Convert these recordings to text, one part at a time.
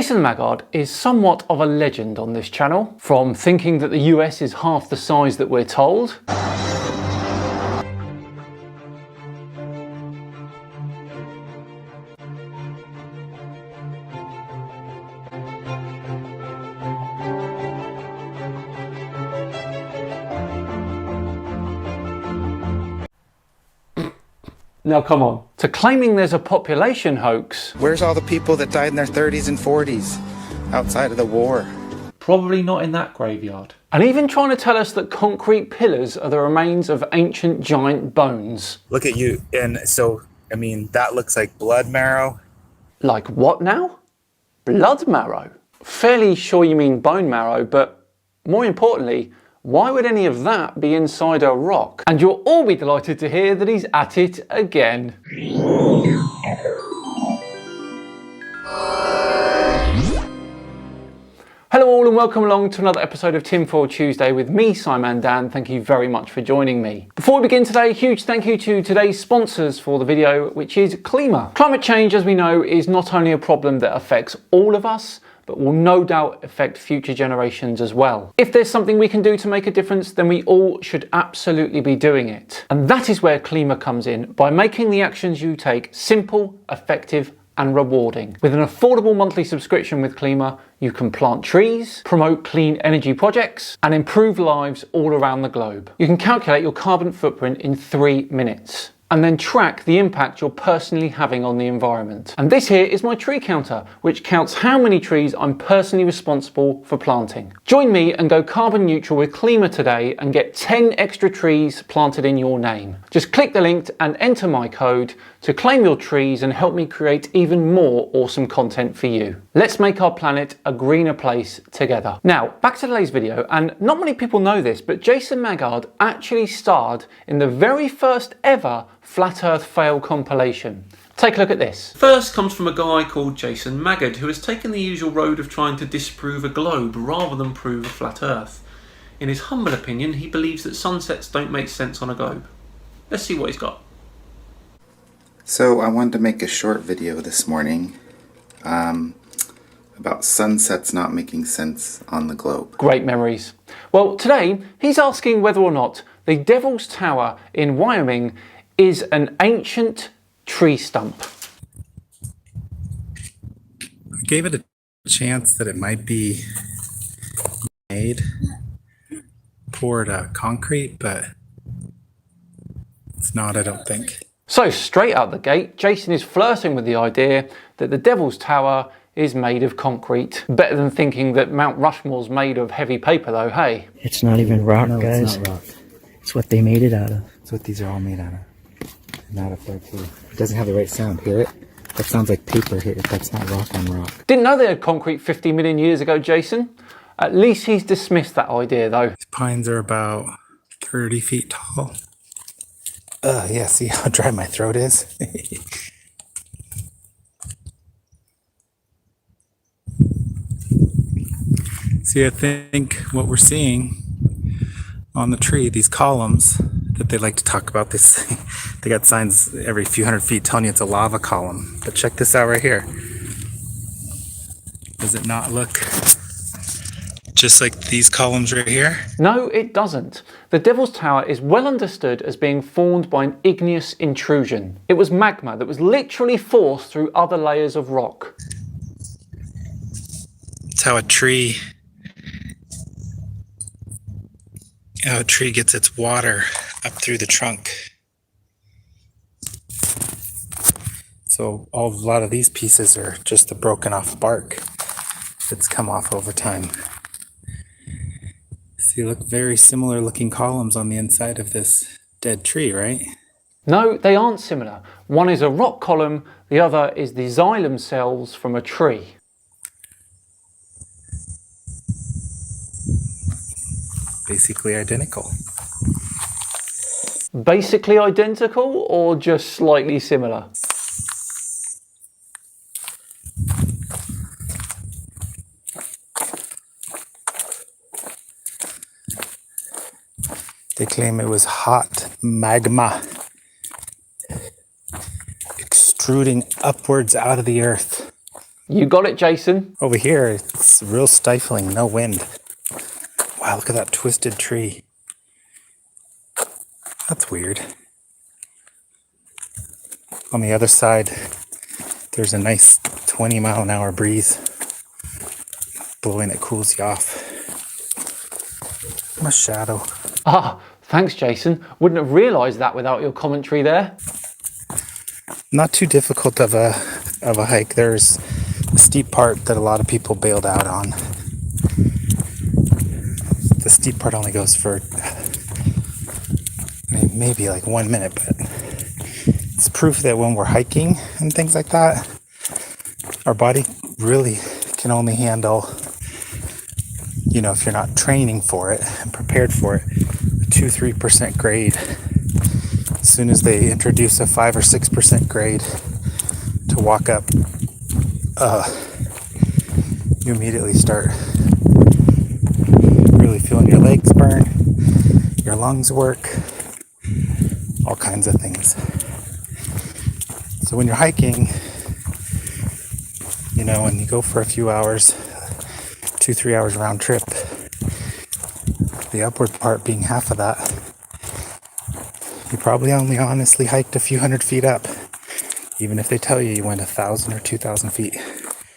Jason Maggard is somewhat of a legend on this channel, from thinking that the US is half the size that we're told, now come on, to claiming there's a population hoax. Where's all the people that died in their 30s and 40s outside of the war? Probably not in that graveyard. And even trying to tell us that concrete pillars are the remains of ancient giant bones. Look at you. And so, I mean, that looks like blood marrow. Like what now? Blood marrow? Fairly sure you mean bone marrow, but more importantly, why would any of that be inside a rock? And you'll all be delighted to hear that he's at it again. Hello all and welcome along to another episode of Tinfoil Tuesday with me, Simon Dan. Thank you very much for joining me. Before we begin today, huge thank you to today's sponsors for the video, which is Klima. Climate change, as we know, is not only a problem that affects all of us, but will no doubt affect future generations as well. If there's something we can do to make a difference, then we all should absolutely be doing it. And that is where Klima comes in, by making the actions you take simple, effective, and rewarding. With an affordable monthly subscription with Klima, you can plant trees, promote clean energy projects, and improve lives all around the globe. You can calculate your carbon footprint in 3 minutes, and then track the impact you're personally having on the environment. And this here is my tree counter, which counts how many trees I'm personally responsible for planting. Join me and go carbon neutral with Klima today and get 10 extra trees planted in your name. Just click the link and enter my code to claim your trees and help me create even more awesome content for you. Let's make our planet a greener place together. Now, back to today's video, and not many people know this, but Jason Maggard actually starred in the very first ever Flat Earth Fail compilation. Take a look at this. First comes from a guy called Jason Maggard, who has taken the usual road of trying to disprove a globe rather than prove a flat Earth. In his humble opinion, he believes that sunsets don't make sense on a globe. Let's see what he's got. So I wanted to make a short video this morning about sunsets not making sense on the globe. Great memories. Well, today he's asking whether or not the Devil's Tower in Wyoming is an ancient tree stump. I gave it a chance that it might be made, poured concrete, but it's not, I don't think. So straight out the gate, Jason is flirting with the idea that the Devil's Tower is made of concrete. Better than thinking that Mount Rushmore's made of heavy paper though, hey? It's not even rock, no, guys. It's not rock. It's what they made it out of. It's what these are all made out of. Not up there too. It doesn't have the right sound. Hear it? That sounds like paper here. That's not rock on rock. Didn't know they had concrete 50 million years ago, Jason. At least he's dismissed that idea though. These pines are about 30 feet tall. Yeah, see how dry my throat is? See, I think what we're seeing on the tree, these columns that they like to talk about, this thing, they got signs every few hundred feet telling you it's a lava column. But check this out right here. Does it not look just like these columns right here? No, it doesn't. The Devil's Tower is well understood as being formed by an igneous intrusion. It was magma that was literally forced through other layers of rock. It's how a tree gets its water up through the trunk. So a lot of these pieces are just the broken off bark that's come off over time. See, look, very similar looking columns on the inside of this dead tree, right? No, they aren't similar. One is a rock column, the other is the xylem cells from a tree. Basically identical. Basically identical or just slightly similar? They claim it was hot magma extruding upwards out of the earth. You got it, Jason. Over here, it's real stifling, no wind. Wow, look at that twisted tree. That's weird. On the other side, there's a nice 20-mile-an-hour breeze blowing that cools you off. I'm a shadow. Ah, thanks, Jason. Wouldn't have realised that without your commentary there. Not too difficult of a hike. There's a steep part that a lot of people bailed out on. The steep part only goes for maybe like 1 minute, but it's proof that when we're hiking and things like that, our body really can only handle, you know, if you're not training for it and prepared for it, 2-3% grade. As soon as they introduce a 5 or 6% grade to walk up, you immediately start really feeling your legs burn, your lungs work, all kinds of things. So when you're hiking, you know, and you go for a few hours, 2-3 hours round trip, the upward part being half of that, you probably only honestly hiked a few hundred feet up, even if they tell you went 1,000 or 2,000 feet.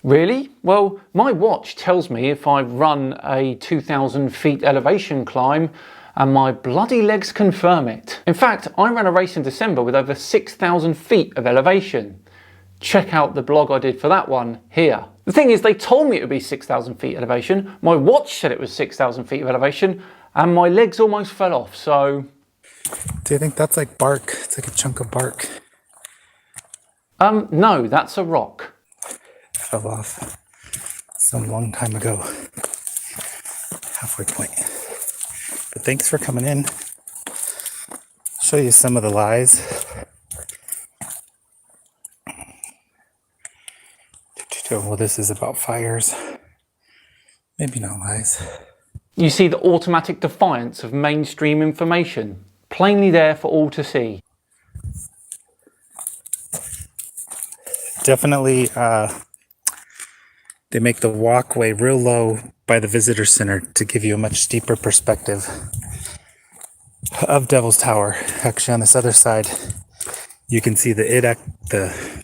Really? Well, my watch tells me if I've run a 2,000 feet elevation climb, and my bloody legs confirm it. In fact, I ran a race in December with over 6,000 feet of elevation. Check out the blog I did for that one here. The thing is, they told me it would be 6,000 feet elevation, my watch said it was 6,000 feet of elevation, and my legs almost fell off, so... Do you think that's like bark? It's like a chunk of bark. No, that's a rock. Fell off some long time ago. Halfway point. But thanks for coming in. Show you some of the lies. Well, this is about fires. Maybe not lies. You see the automatic defiance of mainstream information, plainly there for all to see. Definitely, they make the walkway real low by the visitor center to give you a much steeper perspective of Devil's Tower. Actually, on this other side, you can see the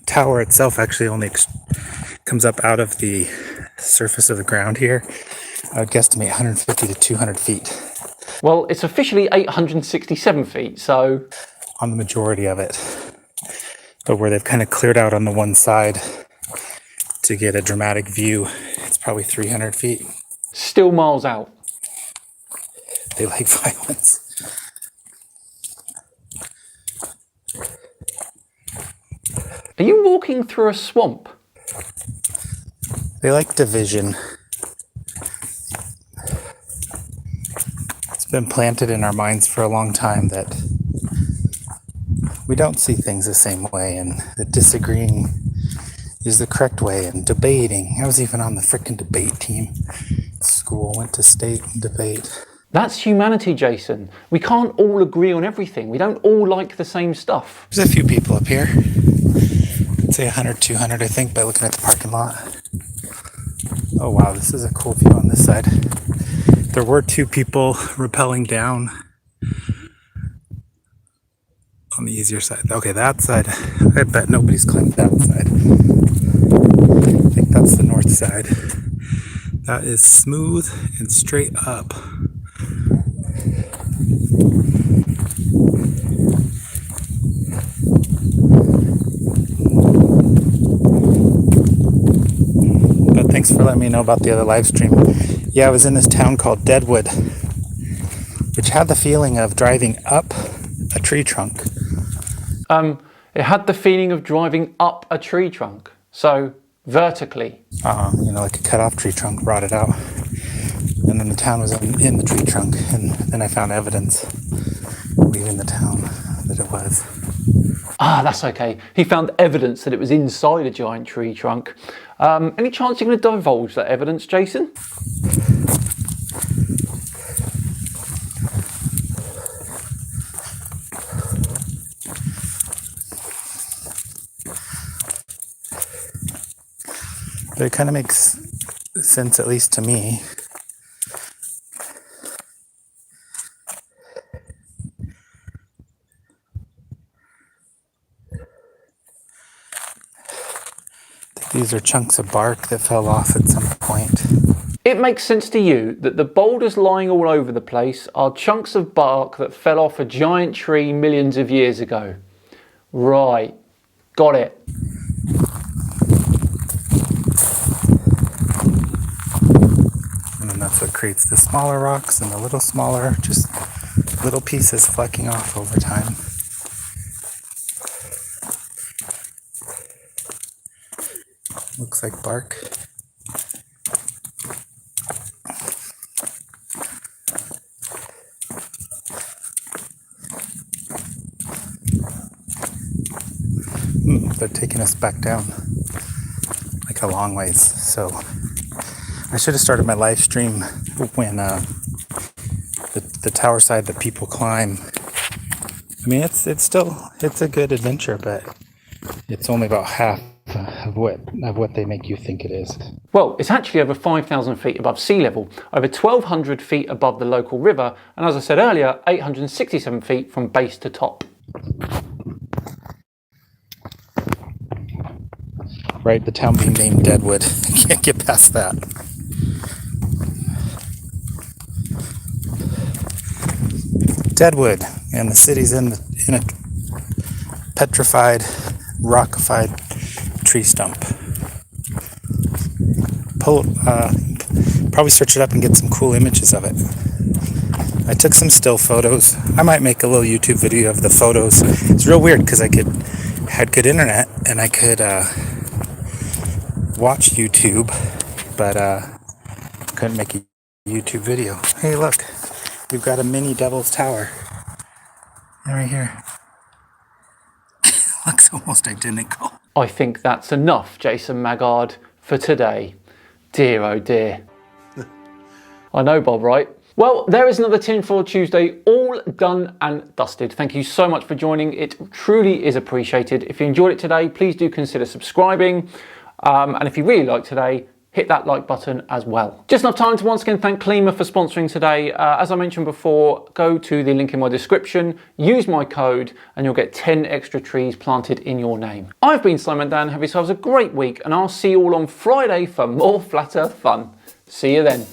tower itself actually only comes up out of the surface of the ground here. I would guesstimate 150 to 200 feet. Well, it's officially 867 feet, so... On the majority of it. But where they've kind of cleared out on the one side to get a dramatic view, it's probably 300 feet. Still miles out. They like violence. Are you walking through a swamp? They like division. It's been planted in our minds for a long time that we don't see things the same way, and that disagreeing is the correct way, and debating. I was even on the frickin' debate team at school, went to state debate. That's humanity, Jason. We can't all agree on everything. We don't all like the same stuff. There's a few people up here. I'd say 100, 200, I think, by looking at the parking lot. Oh wow, this is a cool view on this side. There were 2 people rappelling down on the easier side. Okay, that side. I bet nobody's climbed that side. I think that's the north side. That is smooth and straight up. But thanks for letting me know about the other live stream. Yeah, I was in this town called Deadwood, which had the feeling of driving up a tree trunk. It had the feeling of driving up a tree trunk. So, vertically. You know, like a cut off tree trunk brought it out. And then the town was in the tree trunk. And then I found evidence leaving the town that it was. Ah, that's okay. He found evidence that it was inside a giant tree trunk. Any chance you're going to divulge that evidence, Jason? But it kind of makes sense, at least to me. These are chunks of bark that fell off at some point. It makes sense to you that the boulders lying all over the place are chunks of bark that fell off a giant tree millions of years ago. Right, got it. And then that's what creates the smaller rocks and the little smaller, just little pieces flecking off over time. Looks like bark. They're taking us back down like a long ways. So I should have started my live stream when the tower side that people climb. I mean, it's a good adventure, but it's only about half of what they make you think it is. Well, it's actually over 5,000 feet above sea level, over 1,200 feet above the local river, and as I said earlier, 867 feet from base to top. Right, the town being named Deadwood. Can't get past that. Deadwood, and the city's in a petrified, rockified tree stump. Probably search it up and get some cool images of it. I took some still photos. I might make a little YouTube video of the photos. It's real weird because I had good internet and I could watch YouTube, but couldn't make a YouTube video. Hey, look, we've got a mini Devil's Tower right here. Looks almost identical. I think that's enough, Jason Maggard, for today. Dear oh dear. I know, Bob, right? Well, there is another Tinfoil Tuesday, all done and dusted. Thank you so much for joining. It truly is appreciated. If you enjoyed it today, please do consider subscribing. And if you really liked today, hit that like button as well. Just enough time to once again thank Klima for sponsoring today. As I mentioned before, go to the link in my description, use my code, and you'll get 10 extra trees planted in your name. I've been Simon Dan. Have yourselves a great week, and I'll see you all on Friday for more flat earth fun. See you then.